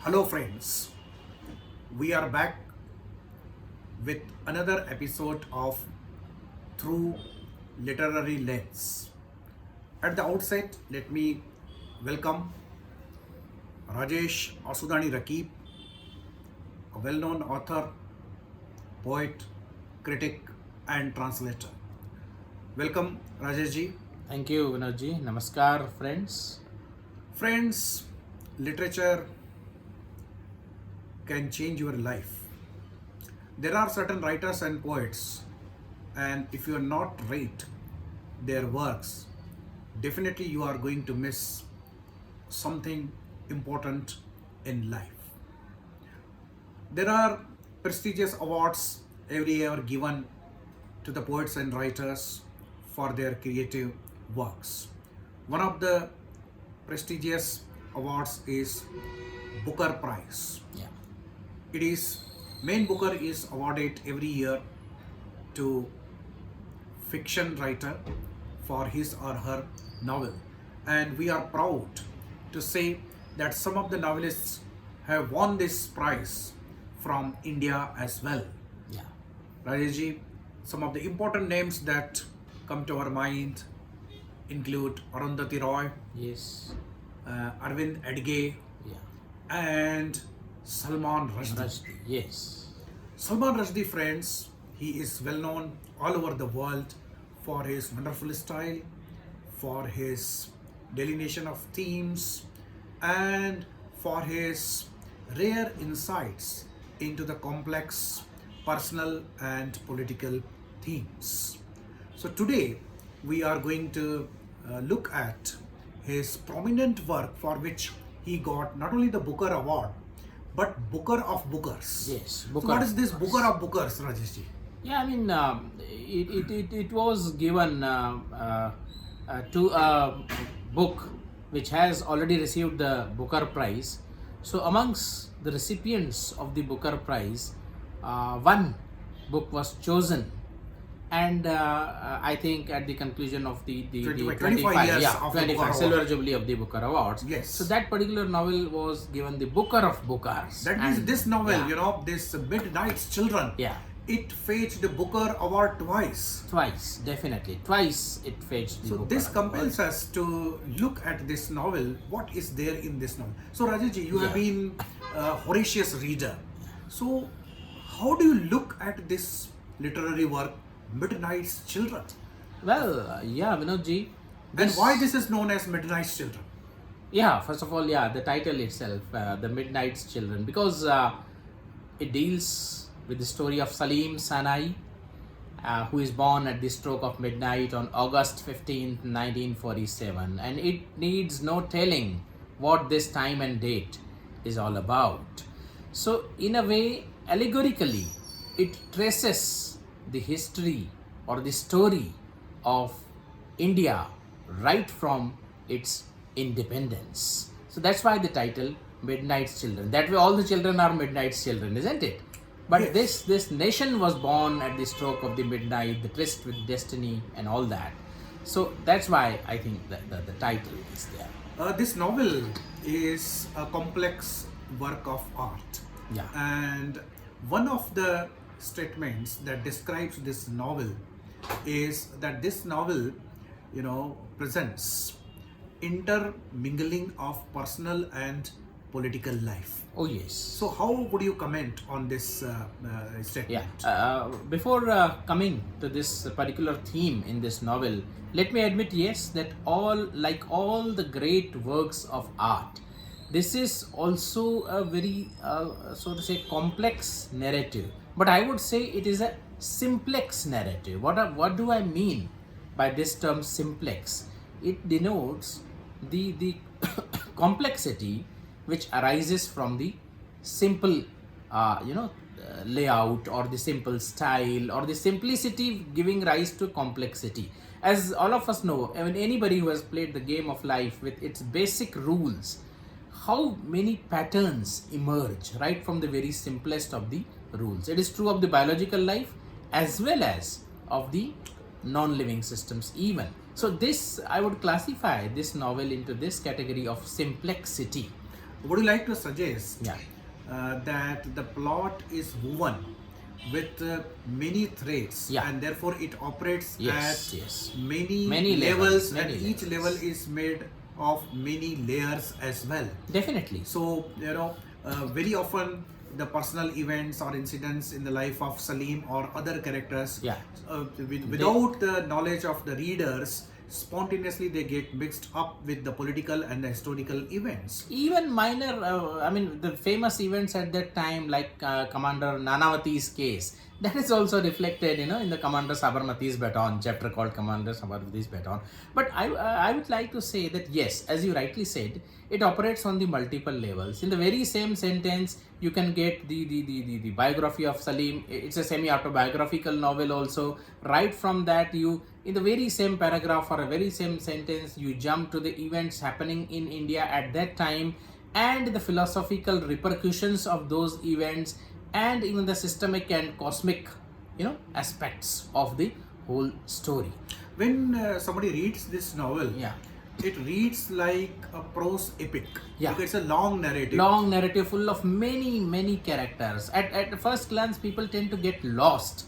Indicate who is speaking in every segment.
Speaker 1: Hello, friends. We are back with another episode of Through Literary Lens. At the outset, let me welcome Rajesh Asudani Raqeeb, a well known author, poet, critic, and translator. Welcome, Rajesh ji.
Speaker 2: Thank you, Vinodji. Namaskar, friends.
Speaker 1: Friends, literature can change your life. There are certain writers and poets, and if you are not read their works, definitely you are going to miss something important in life. There are prestigious awards every year given to the poets and writers for their creative works. One of the prestigious awards is Booker Prize.
Speaker 2: Yeah.
Speaker 1: It is main Booker is awarded every year to fiction writer for his or her novel, and we are proud to say that some of the novelists have won this prize from India as well.
Speaker 2: Yeah.
Speaker 1: Rajesh, some of the important names that come to our mind include Arundhati Roy,
Speaker 2: Yes.
Speaker 1: Arvind Edge,
Speaker 2: Yeah.
Speaker 1: and Salman Rushdie.
Speaker 2: Rushdie. Yes.
Speaker 1: Salman Rushdie, friends, he is well known all over the world for his wonderful style, for his delineation of themes, and for his rare insights into the complex personal and political themes. So today we are going to look at his prominent work for which he got not only the Booker Award but Booker of Bookers.
Speaker 2: Yes.
Speaker 1: So
Speaker 2: Booker
Speaker 1: what
Speaker 2: of
Speaker 1: is this
Speaker 2: Bookers.
Speaker 1: Booker of Bookers, Rajesh ji?
Speaker 2: Yeah, I mean, it was given to a book which has already received the Booker Prize. So, amongst the recipients of the Booker Prize, one book was chosen, and I think at the conclusion of the
Speaker 1: 25 years
Speaker 2: yeah,
Speaker 1: of the
Speaker 2: 25
Speaker 1: Booker
Speaker 2: Silver
Speaker 1: Award.
Speaker 2: Jubilee of the Booker Awards.
Speaker 1: Yes.
Speaker 2: So that particular novel was given the Booker of Bookers.
Speaker 1: That means
Speaker 2: And,
Speaker 1: this novel,
Speaker 2: yeah,
Speaker 1: this Midnight's Children,
Speaker 2: Yeah.
Speaker 1: it fetched the Booker Award twice.
Speaker 2: Twice, definitely. Twice it fetched the
Speaker 1: So
Speaker 2: Booker
Speaker 1: this
Speaker 2: Award.
Speaker 1: compels us to look at this novel. What is there in this novel? So Rajesh ji, you have
Speaker 2: Yeah.
Speaker 1: been a voracious reader. So how do you look at this literary work, Midnight's Children?
Speaker 2: Well, yeah, Vinodji.
Speaker 1: And why this is known as Midnight's Children?
Speaker 2: Yeah, first of all, yeah, the title itself, The Midnight's Children, because it deals with the story of Salim Sanai, who is born at the stroke of midnight on August 15th, 1947. And it needs no telling what this time and date is all about. So, in a way, allegorically, it traces the history or the story of India right from its independence. So that's why the title Midnight's Children. That way all the children are Midnight's children, isn't it? But
Speaker 1: Yes.
Speaker 2: this nation was born at the stroke of the midnight, the tryst with destiny and all that. So that's why I think that the title is there.
Speaker 1: This novel is a complex work of art.
Speaker 2: Yeah.
Speaker 1: And one of the statements that describes this novel is that this novel, presents intermingling of personal and political life.
Speaker 2: Oh yes.
Speaker 1: So how would you comment on this statement?
Speaker 2: Yeah. Before coming to this particular theme in this novel, let me admit, yes, that like all the great works of art, this is also a very, so to say, complex narrative. But I would say it is a simplex narrative. What do I mean by this term simplex? It denotes the complexity which arises from the simple layout or the simple style or the simplicity giving rise to complexity. As all of us know, I mean, anybody who has played the game of life with its basic rules, how many patterns emerge right from the very simplest of the rules. It is true of the biological life as well as of the non-living systems even. So this, I would classify this novel into this category of simplexity.
Speaker 1: would you like to suggest
Speaker 2: Yeah.
Speaker 1: that the plot is woven with many threads,
Speaker 2: Yeah.
Speaker 1: and therefore it operates
Speaker 2: Yes,
Speaker 1: at
Speaker 2: yes.
Speaker 1: many,
Speaker 2: Many
Speaker 1: levels,
Speaker 2: levels,
Speaker 1: and
Speaker 2: many
Speaker 1: each level
Speaker 2: levels.
Speaker 1: is made of many layers as well.
Speaker 2: Definitely.
Speaker 1: So, very often the personal events or incidents in the life of Salim or other characters,
Speaker 2: Yeah.
Speaker 1: without the knowledge of the readers, spontaneously they get mixed up with the political and the historical events.
Speaker 2: Even minor, the famous events at that time, like Commander Nanavati's case, that is also reflected, in the Commander Sabarmati's baton, chapter called Commander Sabarmati's baton. But I would like to say that yes, as you rightly said, it operates on the multiple levels. In the very same sentence, you can get the biography of Salim. It's a semi-autobiographical novel also. Right from that, you, in the very same paragraph or a very same sentence, you jump to the events happening in India at that time and the philosophical repercussions of those events, and even the systemic and cosmic, aspects of the whole story.
Speaker 1: When somebody reads this novel,
Speaker 2: Yeah.
Speaker 1: it reads like a prose epic.
Speaker 2: Yeah.
Speaker 1: Because it's a long narrative.
Speaker 2: Long narrative full of many characters. At first glance, people tend to get lost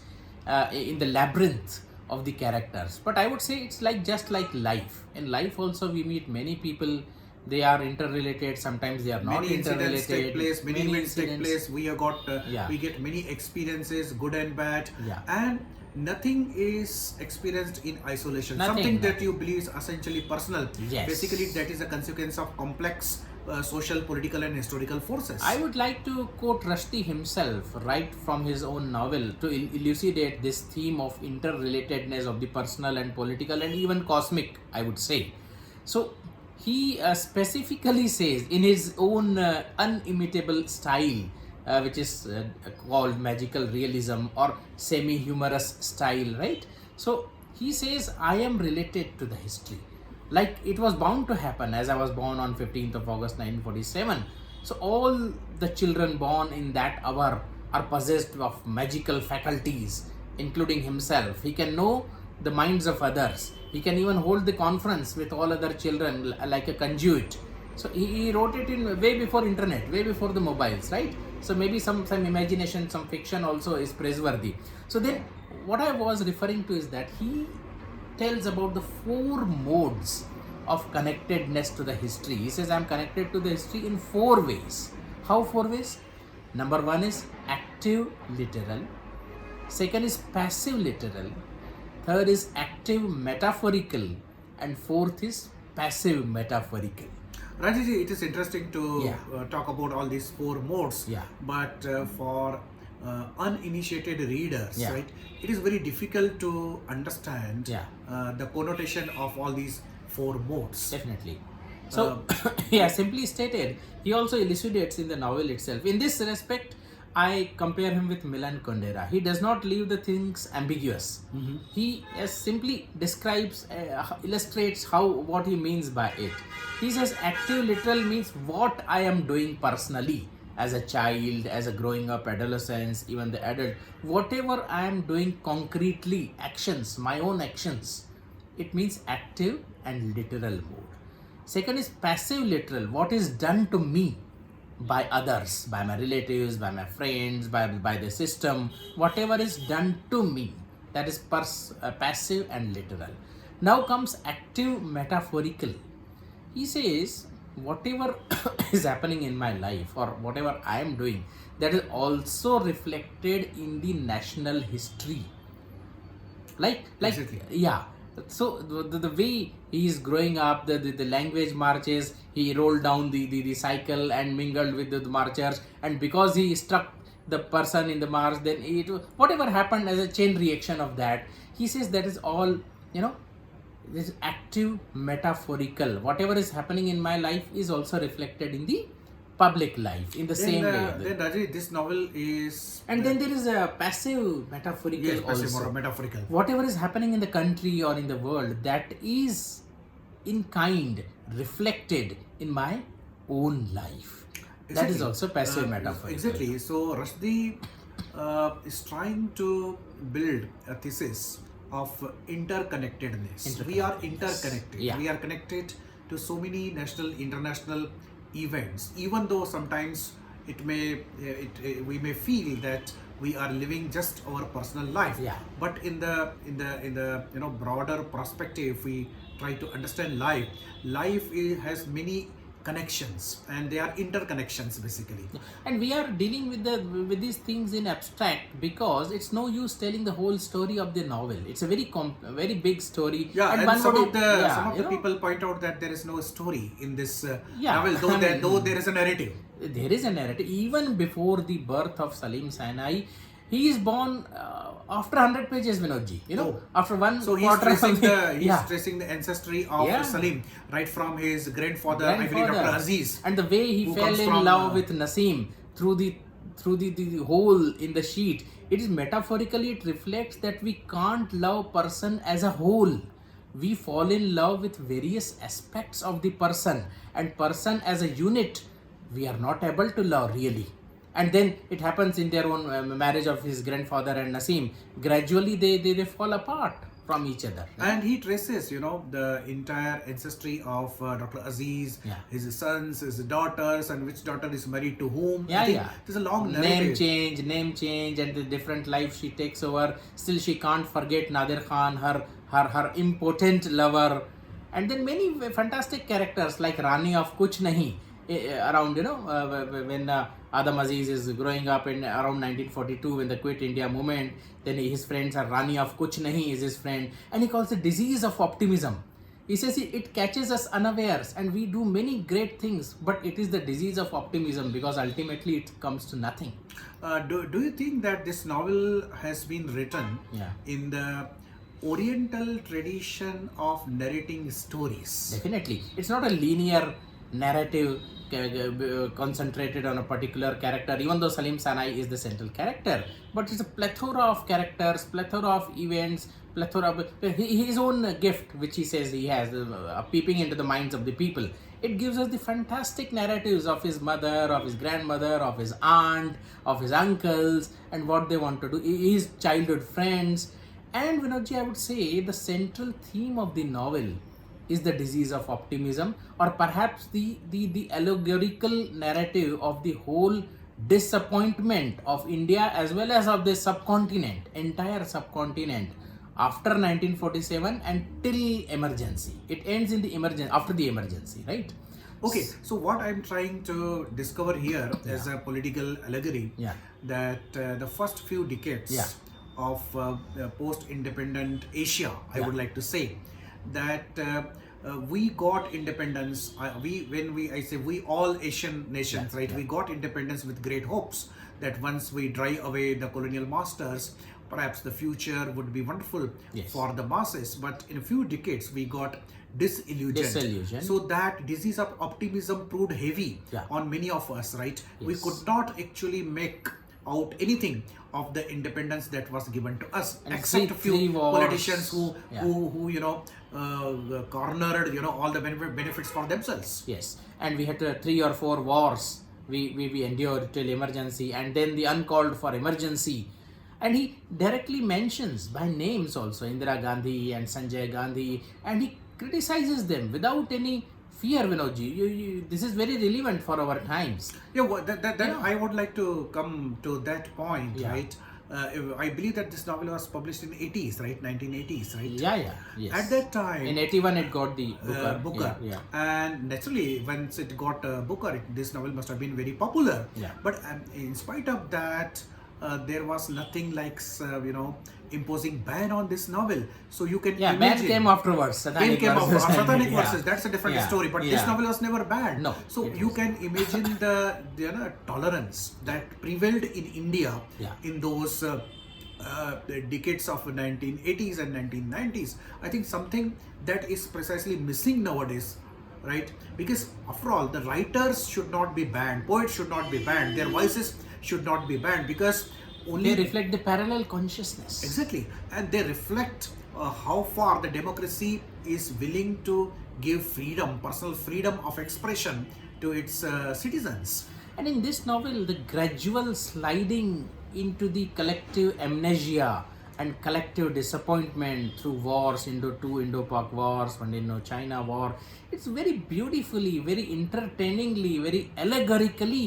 Speaker 2: in the labyrinth of the characters. But I would say it's just like life. In life also, we meet many people. They are interrelated. Sometimes they are not
Speaker 1: Many incidents
Speaker 2: interrelated.
Speaker 1: take place, many events take place. We have got,
Speaker 2: Yeah.
Speaker 1: we get many experiences, good and bad,
Speaker 2: Yeah.
Speaker 1: and nothing is experienced in isolation.
Speaker 2: Nothing,
Speaker 1: Something that
Speaker 2: nothing.
Speaker 1: you believe is essentially personal.
Speaker 2: Yes.
Speaker 1: Basically, that is a consequence of complex social, political, and historical forces.
Speaker 2: I would like to quote Rushdie himself, right from his own novel, to elucidate this theme of interrelatedness of the personal and political and even cosmic, I would say. So, he specifically says in his own unimitable style, which is called magical realism or semi-humorous style, right? So, he says, I am related to the history. Like it was bound to happen, as I was born on 15th of August 1947. So all the children born in that hour are possessed of magical faculties, including himself. He can know the minds of others. He can even hold the conference with all other children like a conduit. So he wrote it in way before internet, way before the mobiles, right? So maybe some imagination, some fiction also is praiseworthy. So then what I was referring to is that he tells about the 4 modes of connectedness to the history. He says, I'm connected to the history in 4 ways. How 4 ways? Number 1 is active literal. Second is passive literal. Third is active metaphorical. And fourth is passive metaphorical.
Speaker 1: Rajesh, it is interesting to
Speaker 2: Yeah.
Speaker 1: talk about all these 4 modes,
Speaker 2: Yeah.
Speaker 1: but for uninitiated readers,
Speaker 2: Yeah.
Speaker 1: right, it is very difficult to understand
Speaker 2: Yeah.
Speaker 1: the connotation of all these 4 modes.
Speaker 2: Definitely. So, yeah, simply stated, he also elucidates in the novel itself. In this respect, I compare him with Milan Kundera. He does not leave the things ambiguous. He simply describes, illustrates what he means by it. He says active literal means what I am doing personally as a child, as a growing up adolescence, even the adult. Whatever I am doing concretely, actions, my own actions, it means active and literal mode. Second is passive literal, what is done to me by others, by my relatives, by my friends, by the system, whatever is done to me, that is passive and literal. Now comes active metaphorical. He says, whatever is happening in my life or whatever I am doing, that is also reflected in the national history. Like
Speaker 1: Exactly.
Speaker 2: yeah. So the way he is growing up, the language marches, he rolled down the cycle and mingled with the marchers, and because he struck the person in the march, then whatever happened as a chain reaction of that, he says that is all, this active metaphorical. Whatever is happening in my life is also reflected in the public life in the same way.
Speaker 1: Then Rajesh, this novel is...
Speaker 2: And then there is a passive metaphorical
Speaker 1: Yes, passive
Speaker 2: also.
Speaker 1: or metaphorical.
Speaker 2: Whatever is happening in the country or in the world, that is in kind reflected in my own life. That is also passive metaphorical.
Speaker 1: Exactly. So Rushdie is trying to build a thesis of interconnectedness. We are interconnected.
Speaker 2: Yeah.
Speaker 1: We are connected to so many national, international events, even though sometimes we may feel that we are living just our personal life.
Speaker 2: Yeah.
Speaker 1: But in the broader perspective, if we try to understand has many connections, and they are interconnections basically.
Speaker 2: And we are dealing with these things in abstract, because it's no use telling the whole story of the novel. It's a very big story.
Speaker 1: Yeah, and
Speaker 2: one
Speaker 1: some
Speaker 2: would-
Speaker 1: of the
Speaker 2: yeah,
Speaker 1: some of
Speaker 2: you
Speaker 1: the
Speaker 2: know,
Speaker 1: people point out that there is no story in this
Speaker 2: Yeah,
Speaker 1: novel, though
Speaker 2: I mean,
Speaker 1: though there is a narrative.
Speaker 2: there is a narrative. Even before the birth of Salim Sinai, he is born after 100 pages, Vinodji. After one
Speaker 1: So he's
Speaker 2: quarter
Speaker 1: tracing
Speaker 2: of
Speaker 1: he's tracing the ancestry of
Speaker 2: Yeah.
Speaker 1: Salim right from his grandfather, I believe
Speaker 2: grandfather.
Speaker 1: Dr. Aziz.
Speaker 2: And the way he
Speaker 1: who
Speaker 2: fell
Speaker 1: comes
Speaker 2: in
Speaker 1: from,
Speaker 2: love with Naseem through the hole in the sheet. It is metaphorically, it reflects that we can't love person as a whole. We fall in love with various aspects of the person, and person as a unit we are not able to love really. And then it happens in their own marriage of his grandfather and Naseem. Gradually they fall apart from each other.
Speaker 1: And he traces, the entire ancestry of Dr. Aziz,
Speaker 2: Yeah.
Speaker 1: his sons, his daughters, and which daughter is married to whom.
Speaker 2: Yeah,
Speaker 1: I think
Speaker 2: yeah.
Speaker 1: There's a long
Speaker 2: Name
Speaker 1: narrative.
Speaker 2: change, and the different life she takes over. Still, she can't forget Nadir Khan, her impotent lover, and then many fantastic characters like Rani of Kuch Nahi around. When Adam Aziz is growing up in around 1942 when the Quit India movement, then his friends are Rani of Kuch Nahi is his friend, and he calls it disease of optimism. He says it catches us unawares and we do many great things, but it is the disease of optimism, because ultimately it comes to nothing.
Speaker 1: Do you think that this novel has been written
Speaker 2: Yeah.
Speaker 1: in the Oriental tradition of narrating stories?
Speaker 2: Definitely. It's not a linear narrative concentrated on a particular character, even though Salim Sinai is the central character. But it's a plethora of characters, plethora of events, plethora of his own gift, which he says he has, peeping into the minds of the people. It gives us the fantastic narratives of his mother, of his grandmother, of his aunt, of his uncles, and what they want to do, his childhood friends. And Vinodji, I would say the central theme of the novel is the disease of optimism, or perhaps the allegorical narrative of the whole disappointment of India as well as of the subcontinent, entire subcontinent, after 1947 and till emergency. It ends in the emergency, after the emergency, right?
Speaker 1: Okay, so what I'm trying to discover here as a political allegory,
Speaker 2: Yeah.
Speaker 1: that the first few decades
Speaker 2: Yeah.
Speaker 1: of post-independent Asia, I
Speaker 2: Yeah.
Speaker 1: would like to say, that we got independence. I say we, all Asian nations,
Speaker 2: Yeah,
Speaker 1: right?
Speaker 2: yeah.
Speaker 1: We got independence with great hopes that once we drive away the colonial masters, perhaps the future would be wonderful
Speaker 2: Yes.
Speaker 1: for the masses. But in a few decades, we got disillusioned. So that disease of optimism proved heavy
Speaker 2: Yeah.
Speaker 1: on many of us, right? We
Speaker 2: Yes.
Speaker 1: could not actually make out anything of the independence that was given to us,
Speaker 2: And
Speaker 1: except a
Speaker 2: three
Speaker 1: few
Speaker 2: wars.
Speaker 1: politicians who
Speaker 2: Yeah.
Speaker 1: cornered all the benefits for themselves.
Speaker 2: Yes, and we had 3 or 4 wars we endured till emergency, and then the uncalled for emergency. And he directly mentions by names also Indira Gandhi and Sanjay Gandhi, and he criticizes them without any fear, Vinodji. This is very relevant for our times.
Speaker 1: Yeah, well,
Speaker 2: Yeah.
Speaker 1: I would like to come to that point,
Speaker 2: Yeah.
Speaker 1: right? I believe that this novel was published in 80s, right? 1980s, right?
Speaker 2: Yeah, yes.
Speaker 1: At that time,
Speaker 2: In 81 it got the
Speaker 1: Booker.
Speaker 2: Yeah.
Speaker 1: And naturally, once it got Booker, this novel must have been very popular.
Speaker 2: Yeah.
Speaker 1: But in spite of that, there was nothing like imposing ban on this novel. So you can
Speaker 2: Yeah, ban
Speaker 1: imagine.
Speaker 2: came afterwards.
Speaker 1: Satanic
Speaker 2: verses.
Speaker 1: Satanic
Speaker 2: Yeah.
Speaker 1: verses, that's a different
Speaker 2: Yeah.
Speaker 1: story. But this
Speaker 2: Yeah.
Speaker 1: novel was never banned.
Speaker 2: No,
Speaker 1: So
Speaker 2: it
Speaker 1: you
Speaker 2: was-
Speaker 1: can imagine the tolerance that prevailed in India
Speaker 2: Yeah.
Speaker 1: in those the decades of 1980s and 1990s. I think something that is precisely missing nowadays, right? Because after all, the writers should not be banned, poets should not be banned, their voices should not be banned, because only
Speaker 2: They reflect the parallel consciousness.
Speaker 1: exactly, and they reflect how far the democracy is willing to give freedom, personal freedom of expression to its citizens.
Speaker 2: And in this novel, the gradual sliding into the collective amnesia and collective disappointment through wars, two Indo-Pak wars, one Indo-China war. It's very beautifully, very entertainingly, very allegorically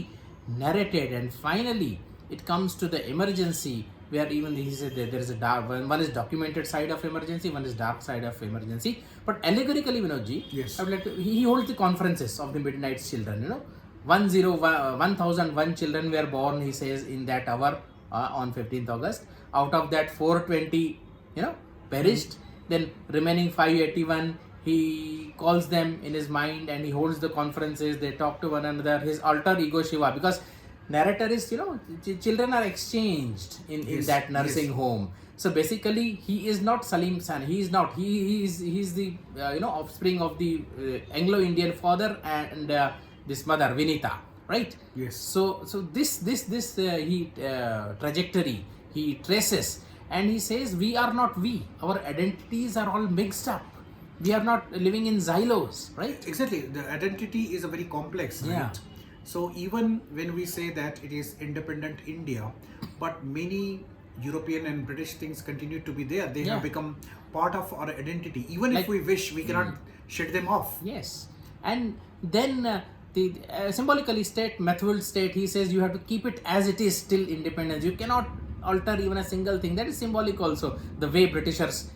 Speaker 2: narrated, and finally it comes to the emergency where even he said that there is a dark one is documented side of emergency, one is dark side of emergency. But allegorically, Vinodji,
Speaker 1: Yes.
Speaker 2: I would like to, he holds the conferences of the Midnight Children. 1001 children were born, he says, in that hour on 15th August. Out of that, 420 perished. Then remaining 581, he calls them in his mind and he holds the conferences. They talk to one another. His alter ego Shiva, because narrator is children are exchanged in
Speaker 1: Yes,
Speaker 2: that nursing
Speaker 1: yes.
Speaker 2: home. So basically, he is not Salim San. He is not. He is the offspring of the Anglo-Indian father and this mother Vinita, right?
Speaker 1: Yes.
Speaker 2: So this he trajectory he traces, and he says we are not we. Our identities are all mixed up. We are not living in silos, right?
Speaker 1: Exactly. The identity is a very complex, right?
Speaker 2: Yeah.
Speaker 1: So even when we say that it is independent India, but many European and British things continue to be there. They
Speaker 2: Yeah.
Speaker 1: have become part of our identity. Even if
Speaker 2: Like-
Speaker 1: we wish, we cannot shed them off.
Speaker 2: Yes, and then the symbolically Method state. He says you have to keep it as it is till independence. You cannot alter even a single thing. That is symbolic also. The way Britishers,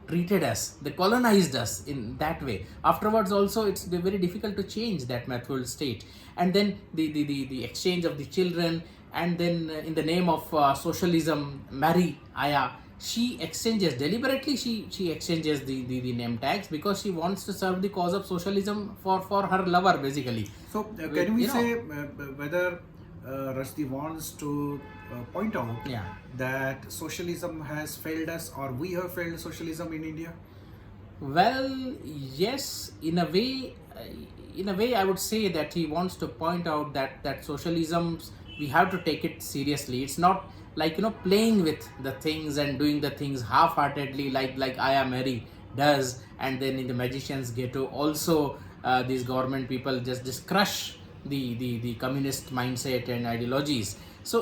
Speaker 2: treated us, they colonized us in that way. Afterwards, also it's very difficult to change that Method state. And then the exchange of the children, and then in the name of socialism, Mary Aya, she exchanges deliberately. She exchanges the name tags because she wants to serve the cause of socialism for her lover, basically.
Speaker 1: So can we
Speaker 2: You know.
Speaker 1: say whether Rushdie wants to point out
Speaker 2: Yeah.
Speaker 1: that socialism has failed us, or we have failed socialism in India?
Speaker 2: Well, yes, in a way, I would say that he wants to point out that socialism, we have to take it seriously. It's not like playing with the things and doing the things half-heartedly, like Aya Mary does, and then in the Magician's Ghetto also these government people just crush the communist mindset and ideologies. So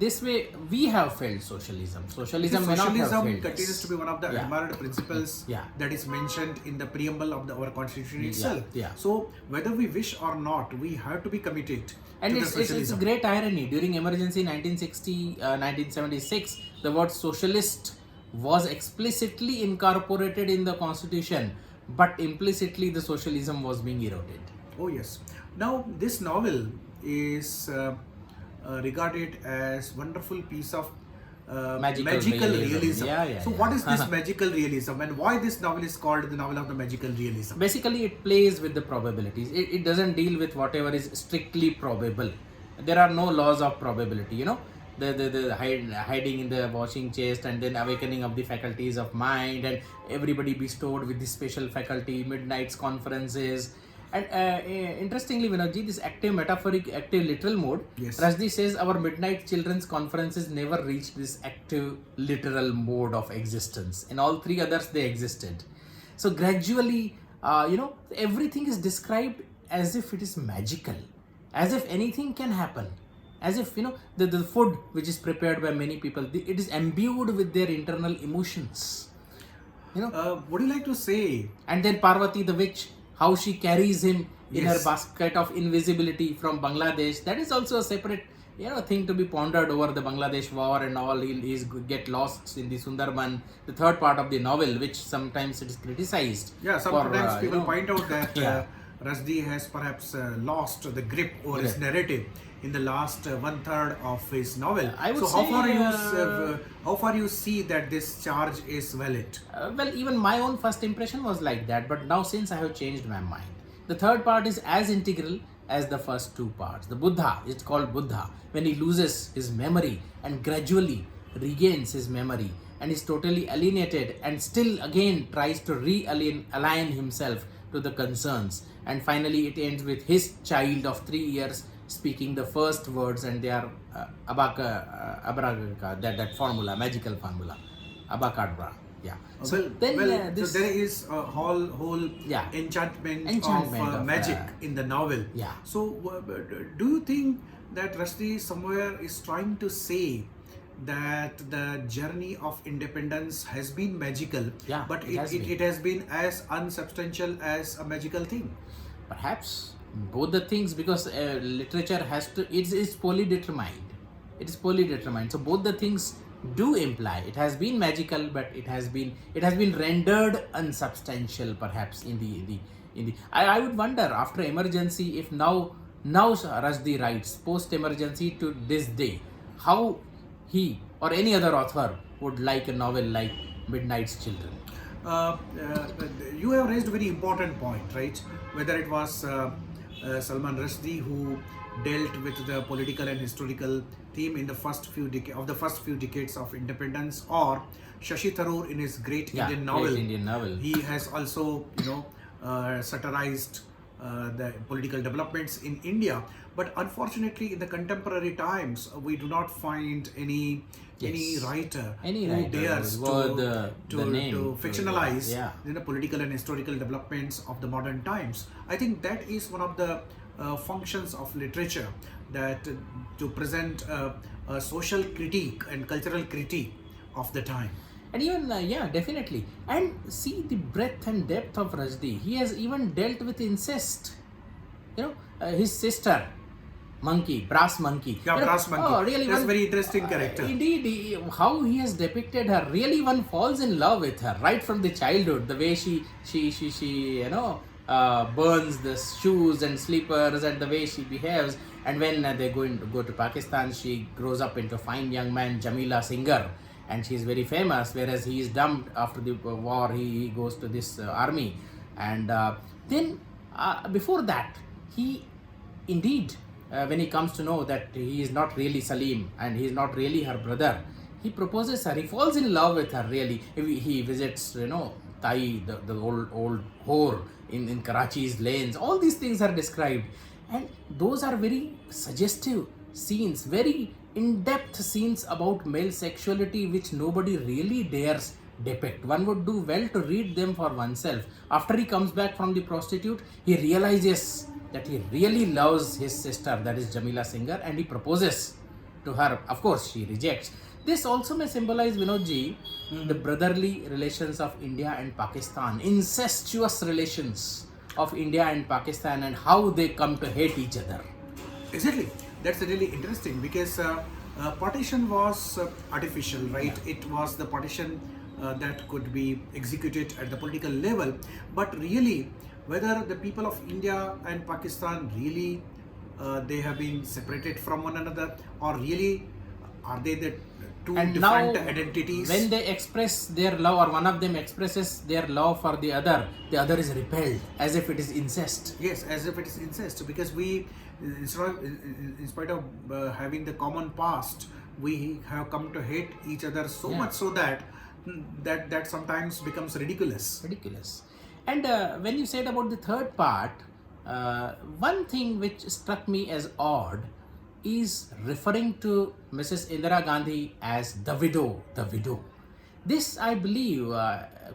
Speaker 2: this way we have failed socialism. Socialism may not have
Speaker 1: Socialism
Speaker 2: failed
Speaker 1: continues
Speaker 2: us.
Speaker 1: to be one of the
Speaker 2: Yeah.
Speaker 1: admired principles
Speaker 2: Yeah.
Speaker 1: that is mentioned in the preamble of our constitution itself.
Speaker 2: yeah.
Speaker 1: So whether we wish or not, we have to be committed
Speaker 2: And
Speaker 1: to
Speaker 2: it's
Speaker 1: the
Speaker 2: a
Speaker 1: socialism.
Speaker 2: great irony. During emergency 1976, the word socialist was explicitly incorporated in the constitution, but implicitly the socialism was being eroded.
Speaker 1: Oh yes. Now this novel is regarded as wonderful piece of
Speaker 2: Magical realism. Yeah,
Speaker 1: So
Speaker 2: yeah.
Speaker 1: what is this magical realism, and why this novel is called the novel of the magical realism?
Speaker 2: Basically, it plays with the probabilities. It doesn't deal with whatever is strictly probable. There are no laws of probability, the hiding in the washing chest, and then awakening of the faculties of mind, and everybody bestowed with this special faculty, midnight's conferences. And interestingly, Vinodji, this active metaphoric, active literal mode,
Speaker 1: Yes.
Speaker 2: Rushdie says our midnight children's conferences never reached this active literal mode of existence. In all three others, they existed. So gradually, everything is described as if it is magical, as if anything can happen, as if the food which is prepared by many people, it is imbued with their internal emotions.
Speaker 1: Would you like to say?
Speaker 2: And then Parvati the witch, how she carries him in
Speaker 1: Yes.
Speaker 2: her basket of invisibility from Bangladesh. That is also a separate thing to be pondered over the Bangladesh war and all. He's get lost in the Sundarban, the third part of the novel, which sometimes it is criticized.
Speaker 1: Yeah, sometimes
Speaker 2: for,
Speaker 1: people point out that
Speaker 2: Yeah.
Speaker 1: Rushdie has perhaps lost the grip over his narrative in the last one-third of his novel.
Speaker 2: I would
Speaker 1: so how
Speaker 2: say,
Speaker 1: far you see that this charge is valid?
Speaker 2: Well, even my own first impression was like that, but now since I have changed my mind, the third part is as integral as the first two parts. The Buddha, it's called Buddha, when he loses his memory and gradually regains his memory and is totally alienated and still again tries to align himself to the concerns. And finally it ends with his child of 3 years speaking the first words, and they are that formula, magical formula, abacadabra. Yeah.
Speaker 1: So
Speaker 2: this,
Speaker 1: so there is a whole
Speaker 2: Yeah.
Speaker 1: enchantment of
Speaker 2: of,
Speaker 1: magic in the novel.
Speaker 2: Yeah.
Speaker 1: So do you think that Rushdie somewhere is trying to say that the journey of independence has been magical,
Speaker 2: Yeah,
Speaker 1: but
Speaker 2: it has been.
Speaker 1: it has been as unsubstantial as a magical thing.
Speaker 2: Perhaps both the things, because literature has to, it's poorly determined. It is poorly determined. So both the things do imply it has been magical, but it has been rendered unsubstantial, perhaps in the I would wonder after emergency if now Rushdie writes post emergency to this day, how he or any other author would like a novel like Midnight's Children.
Speaker 1: uh, uh, you have raised a very important point, right? Whether it was Salman Rushdie who dealt with the political and historical theme in the first few decades of independence, or Shashi Tharoor in his great
Speaker 2: Yeah,
Speaker 1: Indian
Speaker 2: great
Speaker 1: novel.
Speaker 2: Indian novel.
Speaker 1: He has also, satirized the political developments in India. But unfortunately, in the contemporary times, we do not find any
Speaker 2: Yes.
Speaker 1: writer
Speaker 2: Any
Speaker 1: who
Speaker 2: writer
Speaker 1: dares
Speaker 2: who wore the name
Speaker 1: to fictionalize
Speaker 2: yeah.
Speaker 1: political and historical developments of the modern times. I think that is one of the functions of literature, that to present a social critique and cultural critique of the time.
Speaker 2: And even, yeah, definitely. And see the breadth and depth of Rushdie. He has even dealt with incest. His sister, Monkey, Brass Monkey.
Speaker 1: Yeah, Brass Monkey.
Speaker 2: Oh, really?
Speaker 1: That's very interesting character.
Speaker 2: Indeed, how he has depicted her. Really, one falls in love with her right from the childhood. The way she burns the shoes and sleepers, and the way she behaves. And when they go to Pakistan, she grows up into a fine young man, Jamila Singer, and she is very famous. Whereas he is dumped after the war, he goes to this army, and then before that, he indeed. When he comes to know that he is not really Salim and he is not really her brother, he proposes her. He falls in love with her. Really, he visits, Tai, the old whore in Karachi's lanes. All these things are described, and those are very suggestive scenes, very in-depth scenes about male sexuality, which nobody really dares depict. One would do well to read them for oneself. After he comes back from the prostitute, he realizes that he really loves his sister, that is Jamila Singer, and he proposes to her. Of course, she rejects. This also may symbolize, Vinodji, the brotherly relations of India and Pakistan, incestuous relations of India and Pakistan, and how they come to hate each other.
Speaker 1: Exactly. That's really interesting, because partition was artificial, right?
Speaker 2: Yeah.
Speaker 1: It was the partition that could be executed at the political level, but really, whether the people of India and Pakistan really they have been separated from one another, or really are they the two
Speaker 2: And
Speaker 1: different
Speaker 2: now,
Speaker 1: identities?
Speaker 2: when they express their love, or one of them expresses their love for the other is repelled, as if it is incest.
Speaker 1: Yes, as if it is incest, because we, in spite of having the common past, we have come to hate each other so
Speaker 2: Yeah.
Speaker 1: much so that that sometimes becomes ridiculous.
Speaker 2: Ridiculous. And when you said about the third part, one thing which struck me as odd is referring to Mrs. Indira Gandhi as the widow, the widow. This, I believe,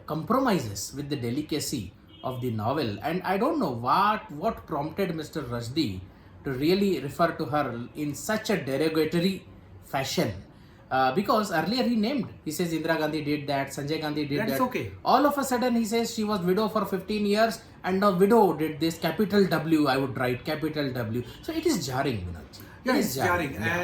Speaker 2: compromises with the delicacy of the novel, and I don't know what prompted Mr. Rushdie to really refer to her in such a derogatory fashion. Because earlier he says Indira Gandhi did that, Sanjay Gandhi did
Speaker 1: That's
Speaker 2: that.
Speaker 1: okay.
Speaker 2: All of a sudden he says she was widow for 15 years, and now widow did this, capital W, I would write, capital W. So it is jarring, Vinodji.
Speaker 1: Yeah, it's jarring,
Speaker 2: Yeah.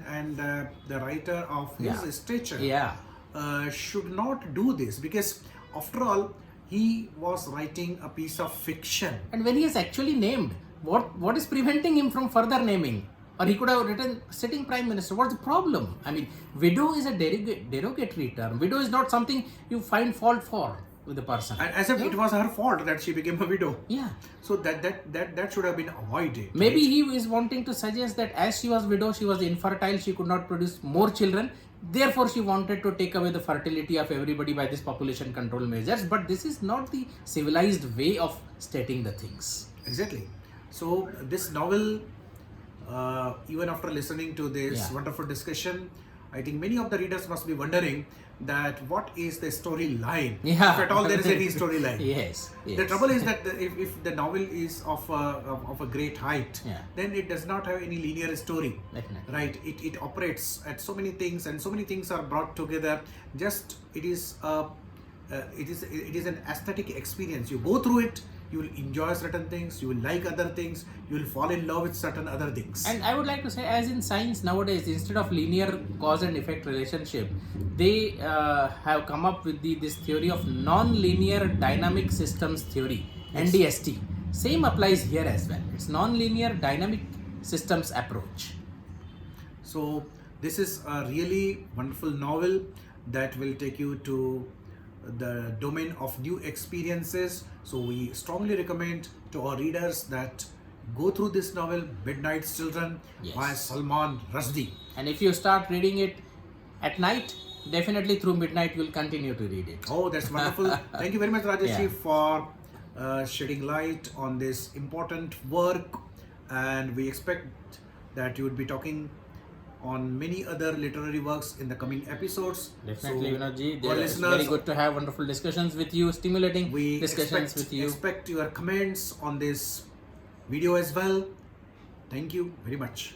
Speaker 1: and the writer of his
Speaker 2: Yeah.
Speaker 1: stature
Speaker 2: Yeah.
Speaker 1: should not do this, because after all, he was writing a piece of fiction.
Speaker 2: And when he is actually named, what is preventing him from further naming? Or he could have written sitting prime minister. What's the problem? I mean, widow is a derogatory term. Widow is not something you find fault for with the person.
Speaker 1: And as if
Speaker 2: Yeah.
Speaker 1: it was her fault that she became a widow.
Speaker 2: Yeah.
Speaker 1: So that should have been avoided.
Speaker 2: Maybe
Speaker 1: right?
Speaker 2: he is wanting to suggest that as she was widow, she was infertile, she could not produce more children. Therefore, she wanted to take away the fertility of everybody by this population control measures. But this is not the civilized way of stating the things.
Speaker 1: Exactly. So this novel, even after listening to this
Speaker 2: Yeah.
Speaker 1: wonderful discussion, I think many of the readers must be wondering that what is the storyline,
Speaker 2: Yeah.
Speaker 1: if at all there is any storyline.
Speaker 2: Yes, yes.
Speaker 1: The trouble is that if the novel is of a great height,
Speaker 2: Yeah.
Speaker 1: then it does not have any linear story.
Speaker 2: Definitely.
Speaker 1: Right? It operates at so many things, and so many things are brought together. Just it is an aesthetic experience. You go through it, you will enjoy certain things, you will like other things, you will fall in love with certain other things.
Speaker 2: And I would like to say, as in science nowadays, instead of linear cause and effect relationship, they have come up with this theory of non-linear dynamic systems theory,
Speaker 1: Yes.
Speaker 2: NDST. Same applies here as well. It's non-linear dynamic systems approach.
Speaker 1: So this is a really wonderful novel that will take you to the domain of new experiences. So we strongly recommend to our readers that go through this novel, Midnight's Children,
Speaker 2: Yes.
Speaker 1: by Salman Rushdie.
Speaker 2: And if you start reading it at night, definitely through midnight you'll continue to read it.
Speaker 1: Oh, that's wonderful. Thank you very much, Rajesh,
Speaker 2: Yeah.
Speaker 1: for shedding light on this important work. And we expect that you would be talking on many other literary works in the coming episodes.
Speaker 2: Definitely,
Speaker 1: So,
Speaker 2: Vinodji.
Speaker 1: our
Speaker 2: It's
Speaker 1: listeners,
Speaker 2: very good to have wonderful discussions with you, stimulating
Speaker 1: we
Speaker 2: discussions with you.
Speaker 1: expect your comments on this video as well. Thank you very much.